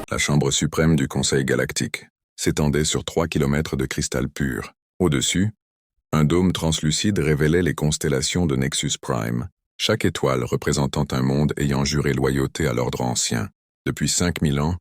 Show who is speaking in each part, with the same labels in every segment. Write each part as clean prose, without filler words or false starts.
Speaker 1: La chambre suprême du Conseil galactique s'étendait sur 3 kilomètres de cristal pur. Au-dessus, un dôme translucide révélait les constellations de Nexus Prime, chaque étoile représentant un monde ayant juré loyauté à l'ordre ancien. Depuis 5000 ans,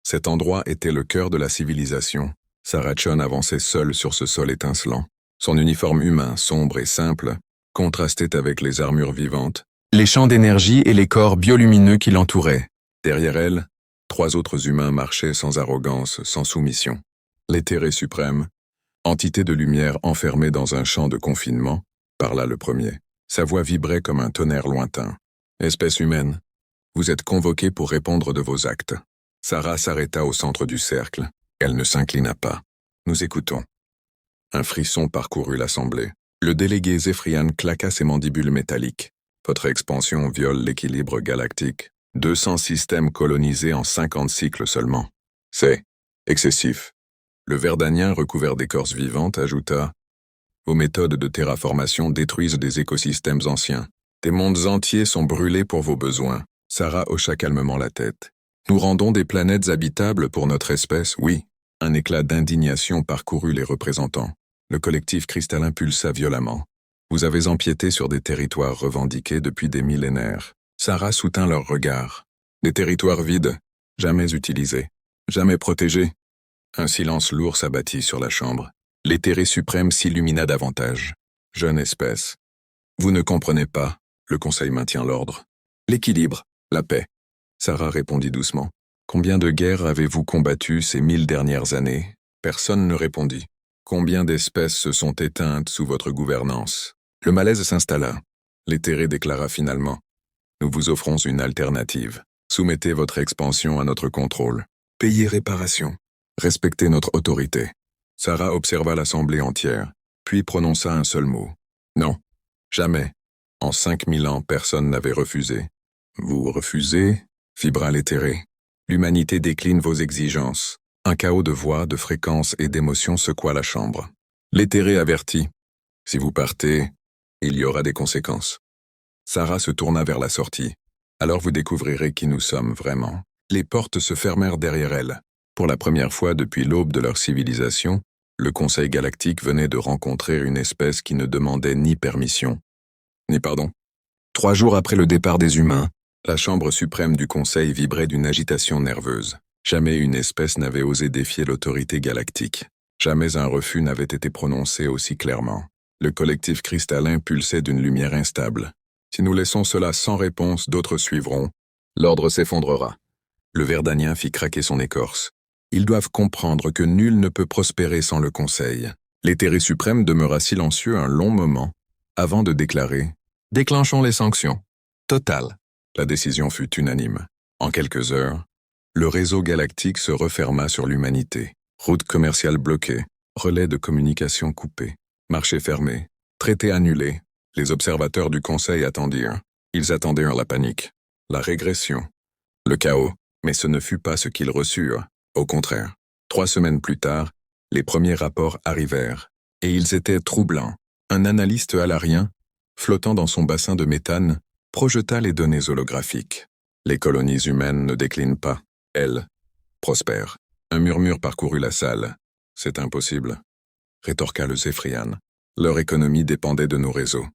Speaker 1: cet endroit était le cœur de la civilisation. Sarachon avançait seul sur ce sol étincelant. Son uniforme humain, sombre et simple, contrastait avec les armures vivantes, les champs d'énergie et les corps biolumineux qui l'entouraient. Derrière elle, 3 autres humains marchaient sans arrogance, sans soumission. L'éthéré suprême, entité de lumière enfermée dans un champ de confinement, parla le premier. Sa voix vibrait comme un tonnerre lointain. « Espèce humaine, vous êtes convoqués pour répondre de vos actes. » Sarah s'arrêta au centre du cercle. Elle ne s'inclina pas. « Nous écoutons. » Un frisson parcourut l'assemblée. Le délégué Zéphrian claqua ses mandibules métalliques. « Votre expansion viole l'équilibre galactique. 200 systèmes colonisés en 50 cycles seulement. C'est excessif. » Le Verdanien recouvert d'écorce vivante ajouta « Vos méthodes de terraformation détruisent des écosystèmes anciens. Des mondes entiers sont brûlés pour vos besoins. » Sarah hocha calmement la tête. « Nous rendons des planètes habitables pour notre espèce, oui. » Un éclat d'indignation parcourut les représentants. Le collectif cristallin pulsa violemment. « Vous avez empiété sur des territoires revendiqués depuis des millénaires. » Sarah soutint leur regard. « Des territoires vides, jamais utilisés, jamais protégés. » Un silence lourd s'abattit sur la chambre. L'éthéré suprême s'illumina davantage. « Jeune espèce, vous ne comprenez pas, le Conseil maintient l'ordre. L'équilibre, la paix. » Sarah répondit doucement. « Combien de guerres avez-vous combattu ces 1000 dernières années ?» Personne ne répondit. « Combien d'espèces se sont éteintes sous votre gouvernance ?» Le malaise s'installa. L'éthéré déclara finalement. « Nous vous offrons une alternative. Soumettez votre expansion à notre contrôle. Payez réparation. Respectez notre autorité. » Sarah observa l'assemblée entière, puis prononça un seul mot. « Non, jamais. En 5000 ans, personne n'avait refusé. »« Vous refusez ?» vibra l'éthéré. « L'humanité décline vos exigences. » Un chaos de voix, de fréquences et d'émotions secoua la chambre. L'éthéré avertit. « Si vous partez, il y aura des conséquences. » Sarah se tourna vers la sortie. « Alors vous découvrirez qui nous sommes vraiment. » Les portes se fermèrent derrière elle. Pour la première fois depuis l'aube de leur civilisation, le Conseil galactique venait de rencontrer une espèce qui ne demandait ni permission, ni pardon. 3 jours après le départ des humains, la chambre suprême du Conseil vibrait d'une agitation nerveuse. Jamais une espèce n'avait osé défier l'autorité galactique. Jamais un refus n'avait été prononcé aussi clairement. Le collectif cristallin pulsait d'une lumière instable. Si nous laissons cela sans réponse, d'autres suivront. L'ordre s'effondrera. Le Verdanien fit craquer son écorce. Ils doivent comprendre que nul ne peut prospérer sans le Conseil. L'éthéré suprême demeura silencieux un long moment, avant de déclarer « Déclenchons les sanctions. Total. » La décision fut unanime. En quelques heures, le réseau galactique se referma sur l'humanité. Routes commerciales bloquées, relais de communication coupés, marchés fermés, traités annulés. Les observateurs du Conseil attendirent. Ils attendirent la panique, la régression, le chaos. Mais ce ne fut pas ce qu'ils reçurent. Au contraire, 3 semaines plus tard, les premiers rapports arrivèrent. Et ils étaient troublants. Un analyste alarien, flottant dans son bassin de méthane, projeta les données holographiques. Les colonies humaines ne déclinent pas. Elles prospèrent. Un murmure parcourut la salle. « C'est impossible », rétorqua le Zéphrian. « Leur économie dépendait de nos réseaux. »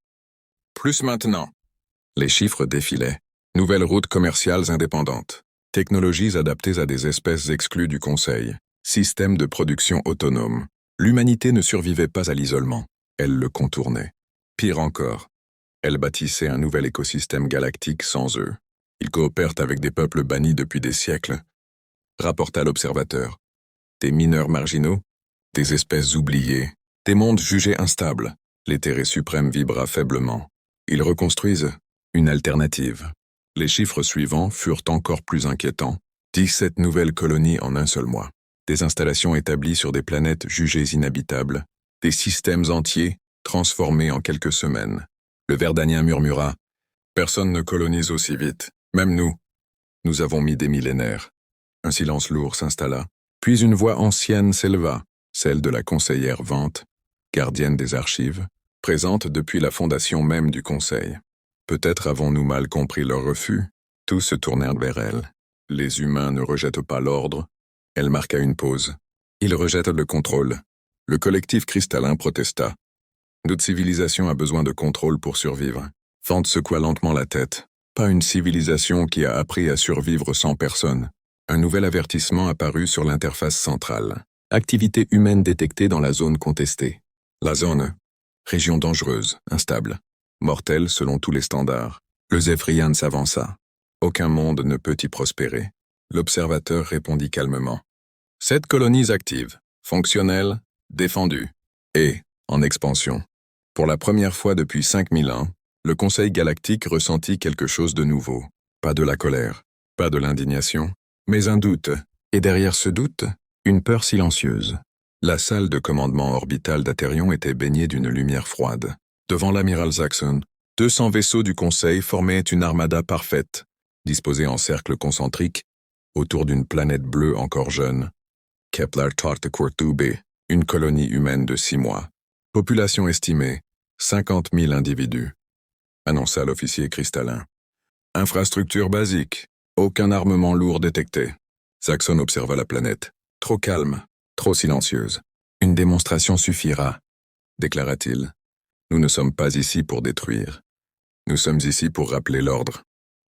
Speaker 1: Plus maintenant. Les chiffres défilaient. Nouvelles routes commerciales indépendantes. Technologies adaptées à des espèces exclues du Conseil. Système de production autonome. L'humanité ne survivait pas à l'isolement. Elle le contournait. Pire encore, elle bâtissait un nouvel écosystème galactique sans eux. Ils coopèrent avec des peuples bannis depuis des siècles, rapporta l'observateur. Des mineurs marginaux, des espèces oubliées, des mondes jugés instables. L'éthéré suprême vibra faiblement. Ils reconstruisent une alternative. Les chiffres suivants furent encore plus inquiétants. 17 nouvelles colonies en un seul mois. Des installations établies sur des planètes jugées inhabitables. Des systèmes entiers transformés en quelques semaines. Le Verdanien murmura « Personne ne colonise aussi vite, même nous. Nous avons mis des millénaires. » Un silence lourd s'installa. Puis une voix ancienne s'éleva, celle de la conseillère Vente, gardienne des archives, présente depuis la fondation même du Conseil. Peut-être avons-nous mal compris leur refus. Tous se tournèrent vers elle. Les humains ne rejettent pas l'ordre. Elle marqua une pause. Ils rejettent le contrôle. Le collectif cristallin protesta. Notre civilisation a besoin de contrôle pour survivre. Fante secoua lentement la tête. Pas une civilisation qui a appris à survivre sans personne. Un nouvel avertissement apparut sur l'interface centrale. Activité humaine détectée dans la zone contestée. La zone. Région dangereuse, instable. Mortelle selon tous les standards. Le Zephyrian s'avança. Aucun monde ne peut y prospérer. L'observateur répondit calmement. 7 colonies actives, fonctionnelles, défendues, et en expansion. Pour la première fois depuis 5000 ans, le Conseil galactique ressentit quelque chose de nouveau. Pas de la colère, pas de l'indignation, mais un doute, et derrière ce doute, une peur silencieuse. La salle de commandement orbital d'Atherion était baignée d'une lumière froide. Devant l'amiral Saxon, 200 vaisseaux du Conseil formaient une armada parfaite, disposée en cercle concentrique, autour d'une planète bleue encore jeune. Kepler Tartecourtoube, une colonie humaine de 6 mois. Population estimée, 50 000 individus, annonça l'officier cristallin. Infrastructure basique, aucun armement lourd détecté. Saxon observa la planète. Trop calme, trop silencieuse. Une démonstration suffira, déclara-t-il. Nous ne sommes pas ici pour détruire. Nous sommes ici pour rappeler l'ordre.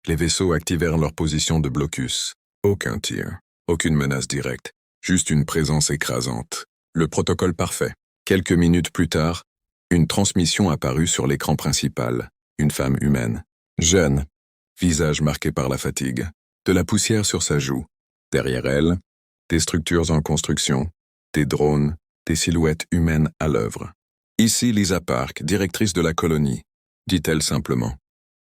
Speaker 1: Les vaisseaux activèrent leur position de blocus. Aucun tir, aucune menace directe, juste une présence écrasante. Le protocole parfait. Quelques minutes plus tard, une transmission apparut sur l'écran principal. Une femme humaine, jeune, visage marqué par la fatigue, de la poussière sur sa joue. Derrière elle, des structures en construction, des drones, des silhouettes humaines à l'œuvre. Ici Lisa Park, directrice de la colonie, dit-elle simplement.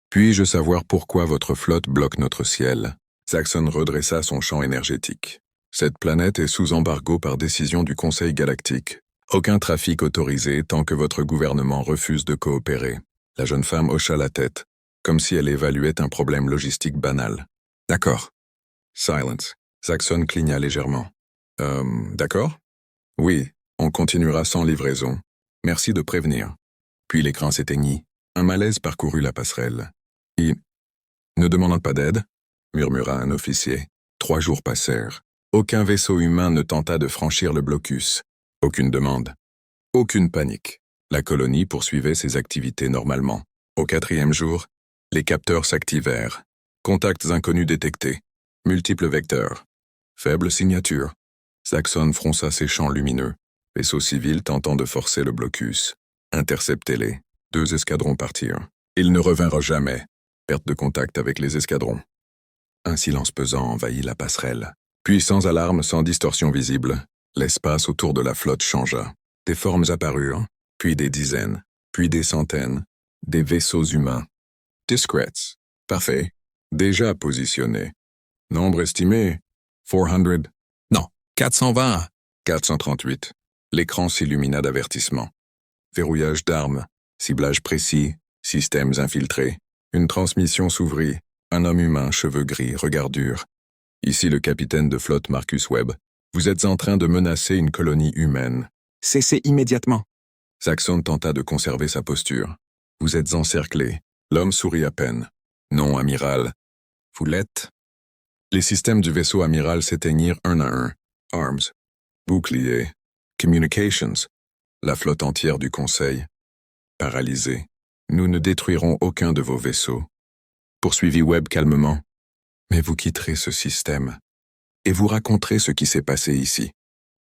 Speaker 1: Puis-je savoir pourquoi votre flotte bloque notre ciel? Saxon redressa son champ énergétique. Cette planète est sous embargo par décision du Conseil galactique. Aucun trafic autorisé tant que votre gouvernement refuse de coopérer. La jeune femme hocha la tête, comme si elle évaluait un problème logistique banal. D'accord. Silence. Saxon cligna légèrement. D'accord? Oui, on continuera sans livraison. Merci de prévenir. Puis l'écran s'éteignit. Un malaise parcourut la passerelle. Ne demandant pas d'aide, murmura un officier. 3 jours passèrent. Aucun vaisseau humain ne tenta de franchir le blocus. Aucune demande. Aucune panique. La colonie poursuivait ses activités normalement. Au 4e jour, les capteurs s'activèrent. Contacts inconnus détectés. Multiples vecteurs. Faible signature. Saxon fronça ses champs lumineux. Vaisseaux civils tentant de forcer le blocus. Interceptez-les. 2 escadrons partirent. Ils ne revinrent jamais. Perte de contact avec les escadrons. Un silence pesant envahit la passerelle. Puis sans alarme, sans distorsion visible, l'espace autour de la flotte changea. Des formes apparurent, puis des dizaines, puis des centaines, des vaisseaux humains. Discrets. Parfait. Déjà positionnés. Nombre estimé, 400. Non, 420. 438. L'écran s'illumina d'avertissements. Verrouillage d'armes, ciblage précis, systèmes infiltrés. Une transmission s'ouvrit. Un homme humain, cheveux gris, regard dur. Ici le capitaine de flotte Marcus Webb. Vous êtes en train de menacer une colonie humaine. Cessez immédiatement. Saxon tenta de conserver sa posture. Vous êtes encerclé. L'homme sourit à peine. Non, amiral. Vous l'êtes? Les systèmes du vaisseau amiral s'éteignirent un à un. Arms. Boucliers. Communications. La flotte entière du Conseil. Paralysée. Nous ne détruirons aucun de vos vaisseaux. Poursuivit Webb calmement. Mais vous quitterez ce système. Et vous raconterez ce qui s'est passé ici.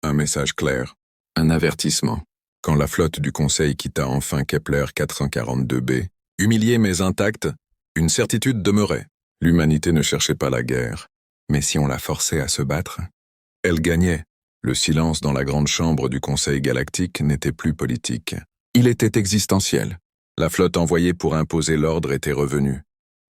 Speaker 1: Un message clair. Un avertissement. Quand la flotte du Conseil quitta enfin Kepler 442b, humiliée mais intacte, une certitude demeurait. L'humanité ne cherchait pas la guerre. Mais si on la forçait à se battre, elle gagnait. Le silence dans la grande chambre du Conseil galactique n'était plus politique. Il était existentiel. La flotte envoyée pour imposer l'ordre était revenue.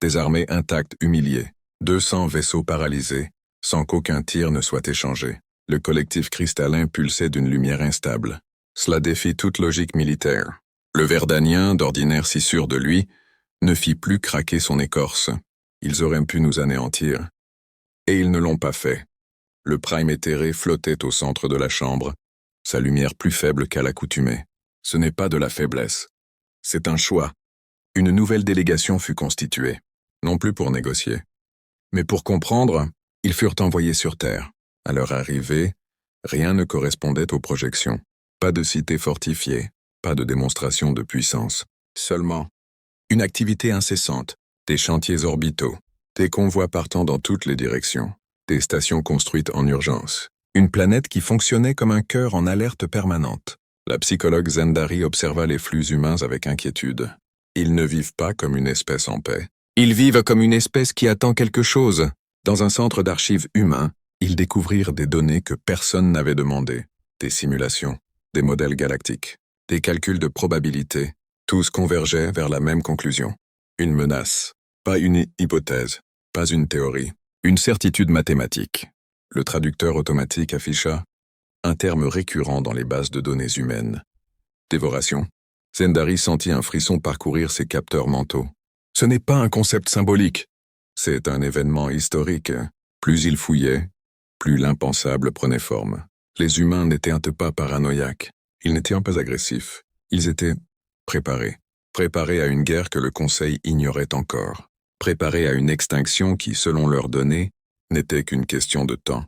Speaker 1: Des armées intactes humiliées. 200 vaisseaux paralysés, sans qu'aucun tir ne soit échangé. Le collectif cristallin pulsait d'une lumière instable. Cela défie toute logique militaire. Le Verdanien, d'ordinaire si sûr de lui, ne fit plus craquer son écorce. Ils auraient pu nous anéantir. Et ils ne l'ont pas fait. Le prime éthéré flottait au centre de la chambre, sa lumière plus faible qu'à l'accoutumée. Ce n'est pas de la faiblesse. C'est un choix. Une nouvelle délégation fut constituée, non plus pour négocier, mais pour comprendre Ils furent envoyés sur Terre. À leur arrivée, rien ne correspondait aux projections. Pas de cité fortifiée, pas de démonstration de puissance. Seulement, une activité incessante, des chantiers orbitaux, des convois partant dans toutes les directions, des stations construites en urgence. Une planète qui fonctionnait comme un cœur en alerte permanente. La psychologue Zendari observa les flux humains avec inquiétude. Ils ne vivent pas comme une espèce en paix. Ils vivent comme une espèce qui attend quelque chose. Dans un centre d'archives humain, ils découvrirent des données que personne n'avait demandées. Des simulations, des modèles galactiques, des calculs de probabilité. Tous convergeaient vers la même conclusion. Une menace, pas une hypothèse, pas une théorie, une certitude mathématique. Le traducteur automatique afficha un terme récurrent dans les bases de données humaines. Dévoration. Zendari sentit un frisson parcourir ses capteurs mentaux. Ce n'est pas un concept symbolique. C'est un événement historique. Plus il fouillait, plus l'impensable prenait forme. Les humains n'étaient pas paranoïaques. Ils n'étaient pas agressifs. Ils étaient préparés. Préparés à une guerre que le Conseil ignorait encore. Préparés à une extinction qui, selon leurs données, n'était qu'une question de temps.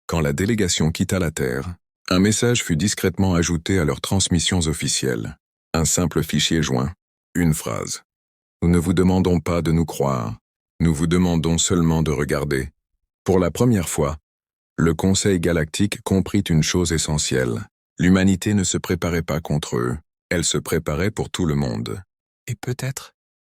Speaker 1: Quand la délégation quitta la Terre, un message fut discrètement ajouté à leurs transmissions officielles. Un simple fichier joint, une phrase. Nous ne vous demandons pas de nous croire, nous vous demandons seulement de regarder. Pour la première fois, le Conseil galactique comprit une chose essentielle. L'humanité ne se préparait pas contre eux, elle se préparait pour tout le monde. Et peut-être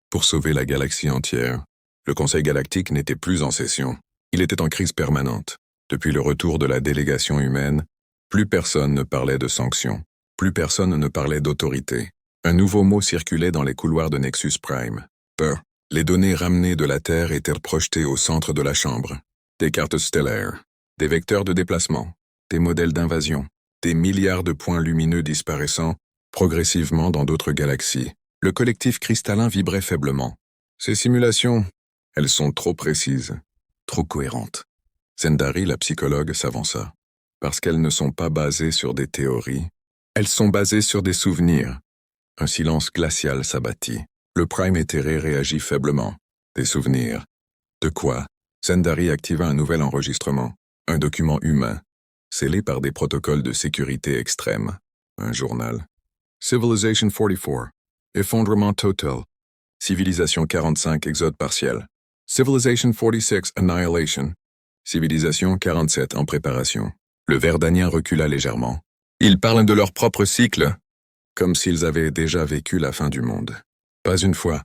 Speaker 1: pour sauver la galaxie entière. Le Conseil galactique n'était plus en session, il était en crise permanente. Depuis le retour de la délégation humaine, plus personne ne parlait de sanctions, plus personne ne parlait d'autorité. Un nouveau mot circulait dans les couloirs de Nexus Prime. Peur. Les données ramenées de la Terre étaient projetées au centre de la chambre. Des cartes stellaires, des vecteurs de déplacement, des modèles d'invasion, des milliards de points lumineux disparaissant progressivement dans d'autres galaxies. Le collectif cristallin vibrait faiblement. Ces simulations, elles sont trop précises, trop cohérentes. Zendari, la psychologue, s'avança. Parce qu'elles ne sont pas basées sur des théories, elles sont basées sur des souvenirs. Un silence glacial s'abattit. Le Prime éthéré réagit faiblement. Des souvenirs. De quoi? Zendari activa un nouvel enregistrement. Un document humain, scellé par des protocoles de sécurité extrême. Un journal. Civilization 44. Effondrement total. Civilisation 45, exode partiel. Civilization 46, annihilation. Civilisation 47, en préparation. Le Verdanien recula légèrement. Ils parlent de leur propre cycle, comme s'ils avaient déjà vécu la fin du monde. Pas une fois,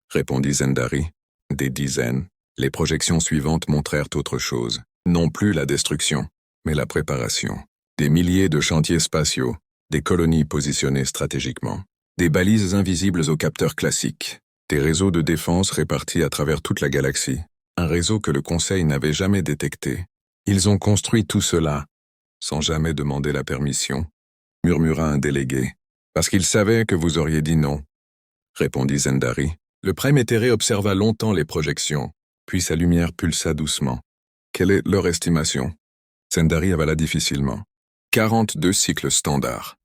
Speaker 1: répondit Zendari. Des dizaines. Les projections suivantes montrèrent autre chose. Non plus la destruction, mais la préparation. Des milliers de chantiers spatiaux, des colonies positionnées stratégiquement, des balises invisibles aux capteurs classiques, des réseaux de défense répartis à travers toute la galaxie, un réseau que le Conseil n'avait jamais détecté. Ils ont construit tout cela, sans jamais demander la permission, murmura un délégué. Parce qu'ils savaient que vous auriez dit non, répondit Zendari. Le Prime éthéré observa longtemps les projections, puis sa lumière pulsa doucement. Quelle est leur estimation? Zendari avala difficilement. 42 cycles standards.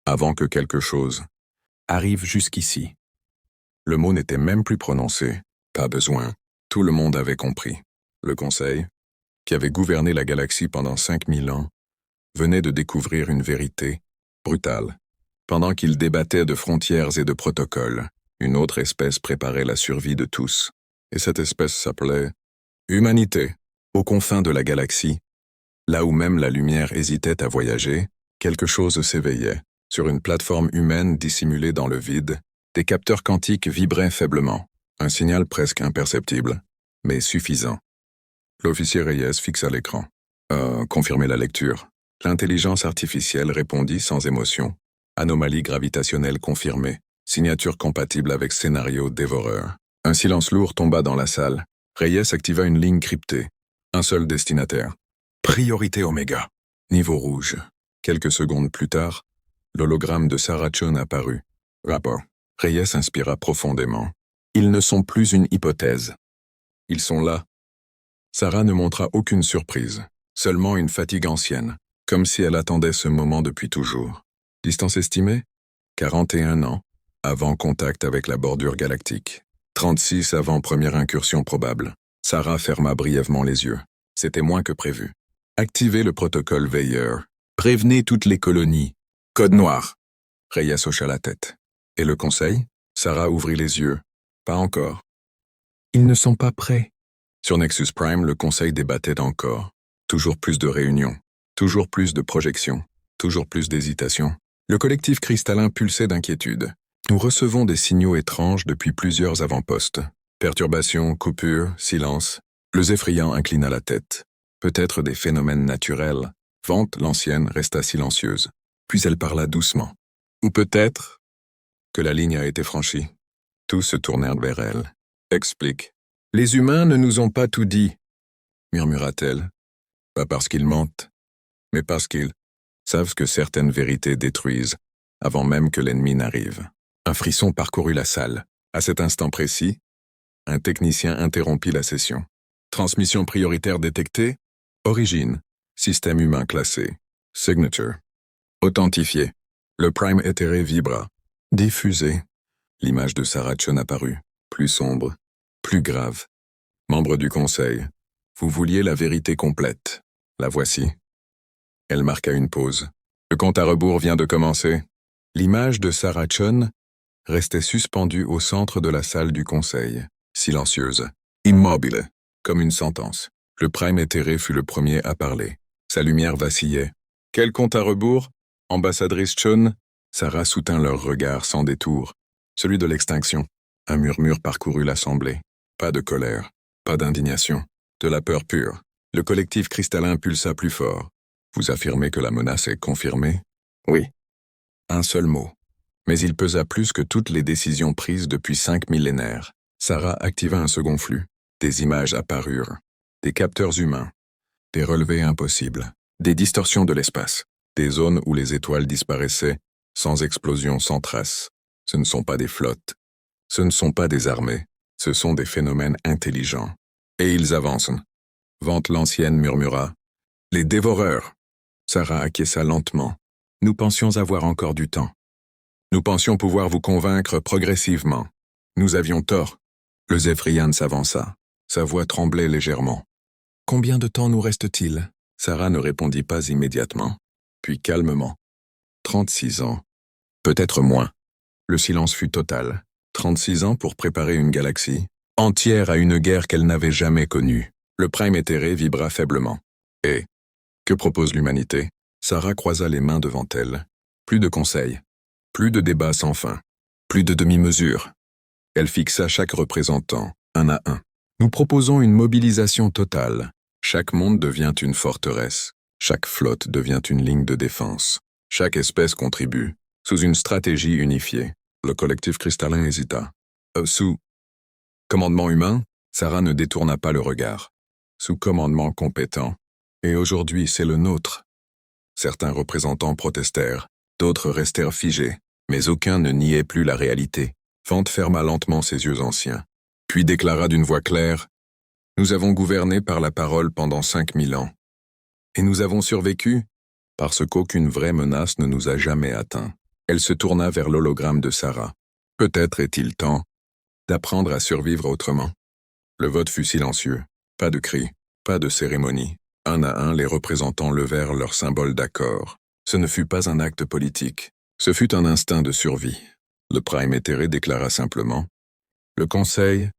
Speaker 1: Avant que quelque chose arrive jusqu'ici. Le mot n'était même plus prononcé. Pas besoin. Tout le monde avait compris. Le Conseil, qui avait gouverné la galaxie pendant 5000 ans, venait de découvrir une vérité brutale. Pendant qu'il débattait de frontières et de protocoles, une autre espèce préparait la survie de tous. Et cette espèce s'appelait humanité. Aux confins de la galaxie, là où même la lumière hésitait à voyager, quelque chose s'éveillait. Sur une plateforme humaine dissimulée dans le vide, des capteurs quantiques vibraient faiblement. Un signal presque imperceptible, mais suffisant. L'officier Reyes fixa l'écran. Confirmez la lecture. L'intelligence artificielle répondit sans émotion. Anomalie gravitationnelle confirmée. Signature compatible avec scénario dévoreur. Un silence lourd tomba dans la salle. Reyes activa une ligne cryptée. Un seul destinataire. Priorité Oméga. Niveau rouge. Quelques secondes plus tard, l'hologramme de Sarah Chon apparut. Rapport. Reyes inspira profondément. Ils ne sont plus une hypothèse. Ils sont là. Sarah ne montra aucune surprise, seulement une fatigue ancienne, comme si elle attendait ce moment depuis toujours. Distance estimée? 41 ans, avant contact avec la bordure galactique. 36 avant première incursion probable. Sarah ferma brièvement les yeux. C'était moins que prévu. Activez le protocole veilleur. Prévenez toutes les colonies. Code noir. Reyes hocha la tête. Et le conseil? Sarah ouvrit les yeux. Pas encore. Ils ne sont pas prêts. Sur Nexus Prime, le conseil débattait encore. Toujours plus de réunions. Toujours plus de projections. Toujours plus d'hésitations. Le collectif cristallin pulsait d'inquiétude. Nous recevons des signaux étranges depuis plusieurs avant-postes. Perturbations, coupures, silence. Le Zéphrian inclina la tête. Peut-être des phénomènes naturels. Vente, l'ancienne, resta silencieuse. Puis elle parla doucement. Ou peut-être que la ligne a été franchie. Tous se tournèrent vers elle. Explique. Les humains ne nous ont pas tout dit, murmura-t-elle. Pas parce qu'ils mentent, mais parce qu'ils savent que certaines vérités détruisent, avant même que l'ennemi n'arrive. Un frisson parcourut la salle. À cet instant précis, un technicien interrompit la session. Transmission prioritaire détectée. Origine. Système humain classé. Signature. Authentifié. Le prime éthéré vibra. Diffusé. L'image de Sarah Chon apparut. Plus sombre. Plus grave. Membre du conseil. Vous vouliez la vérité complète. La voici. Elle marqua une pause. Le compte à rebours vient de commencer. L'image de Sarah Chon restait suspendue au centre de la salle du conseil, silencieuse, immobile, comme une sentence. Le prime éthéré fut le premier à parler. Sa lumière vacillait. Quel compte à rebours? Ambassadrice Chon? Sarah soutint leur regard sans détour. Celui de l'extinction. Un murmure parcourut l'assemblée. Pas de colère, pas d'indignation, de la peur pure. Le collectif cristallin pulsa plus fort. Vous affirmez que la menace est confirmée? Oui. Un seul mot. Mais il pesa plus que toutes les décisions prises depuis 5 millénaires. Sarah activa un second flux. Des images apparurent. Des capteurs humains. Des relevés impossibles. Des distorsions de l'espace. Des zones où les étoiles disparaissaient, sans explosion, sans trace. Ce ne sont pas des flottes. Ce ne sont pas des armées. Ce sont des phénomènes intelligents. Et ils avancent. Vente l'ancienne murmura. Les dévoreurs. Sarah acquiesça lentement. Nous pensions avoir encore du temps. Nous pensions pouvoir vous convaincre progressivement. Nous avions tort. Le Zéphrian s'avança. Sa voix tremblait légèrement. Combien de temps nous reste-t-il? Sarah ne répondit pas immédiatement, puis calmement. 36 ans. Peut-être moins. Le silence fut total. 36 ans pour préparer une galaxie, entière à une guerre qu'elle n'avait jamais connue. Le prime éthéré vibra faiblement. Et que propose l'humanité? Sarah croisa les mains devant elle. Plus de conseils. Plus de débats sans fin. Plus de demi-mesures. Elle fixa chaque représentant, un à un. Nous proposons une mobilisation totale. Chaque monde devient une forteresse. Chaque flotte devient une ligne de défense. Chaque espèce contribue, sous une stratégie unifiée. Le collectif cristallin hésita. Sous commandement humain, Sarah ne détourna pas le regard. Sous commandement compétent. Et aujourd'hui, c'est le nôtre. Certains représentants protestèrent, d'autres restèrent figés, mais aucun ne niait plus la réalité. Fante ferma lentement ses yeux anciens, puis déclara d'une voix claire, « Nous avons gouverné par la parole pendant 5000 ans. Et nous avons survécu parce qu'aucune vraie menace ne nous a jamais atteints. » Elle se tourna vers l'hologramme de Sarah. « Peut-être est-il temps d'apprendre à survivre autrement. » Le vote fut silencieux. Pas de cris, pas de cérémonie. Un à un, les représentants levèrent leur symbole d'accord. Ce ne fut pas un acte politique. Ce fut un instinct de survie. Le prime éthéré déclara simplement « Le Conseil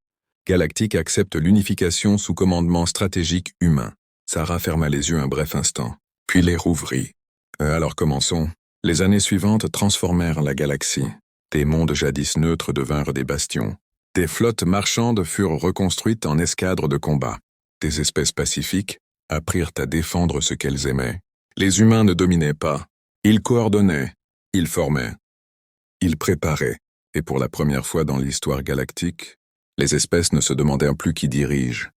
Speaker 1: galactique accepte l'unification sous commandement stratégique humain. » Sarah ferma les yeux un bref instant, puis les rouvrit. Alors commençons. Les années suivantes transformèrent la galaxie. Des mondes jadis neutres devinrent des bastions. Des flottes marchandes furent reconstruites en escadres de combat. Des espèces pacifiques apprirent à défendre ce qu'elles aimaient. Les humains ne dominaient pas. Ils coordonnaient. Ils formaient. Ils préparaient. Et pour la première fois dans l'histoire galactique, les espèces ne se demandèrent plus qui dirige,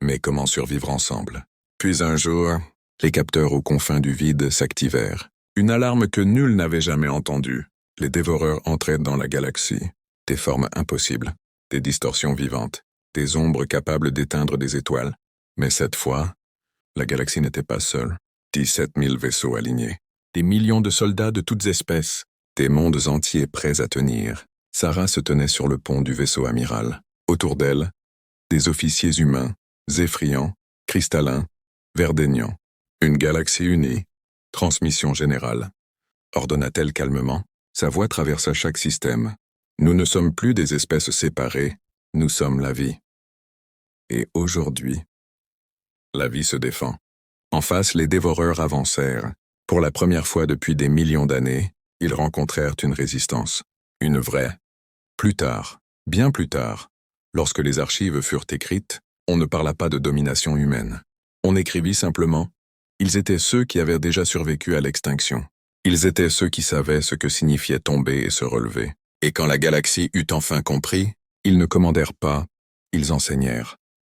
Speaker 1: mais comment survivre ensemble. Puis un jour, les capteurs aux confins du vide s'activèrent. Une alarme que nul n'avait jamais entendue. Les dévoreurs entraient dans la galaxie. Des formes impossibles, des distorsions vivantes, des ombres capables d'éteindre des étoiles. Mais cette fois, la galaxie n'était pas seule. 17 000 vaisseaux alignés. Des millions de soldats de toutes espèces. Des mondes entiers prêts à tenir. Sarah se tenait sur le pont du vaisseau amiral. Autour d'elle, des officiers humains, zéphrians, cristallins, Verdaignan. Une galaxie unie. Transmission générale. Ordonna-t-elle calmement. Sa voix traversa chaque système. Nous ne sommes plus des espèces séparées, nous sommes la vie. Et aujourd'hui, la vie se défend. En face, les dévoreurs avancèrent. Pour la première fois depuis des millions d'années, ils rencontrèrent une résistance. Une vraie. Plus tard, bien plus tard, lorsque les archives furent écrites, on ne parla pas de domination humaine. On écrivit simplement « Ils étaient ceux qui avaient déjà survécu à l'extinction. Ils étaient ceux qui savaient ce que signifiait tomber et se relever. Et quand la galaxie eut enfin compris, ils ne commandèrent pas, ils enseignèrent.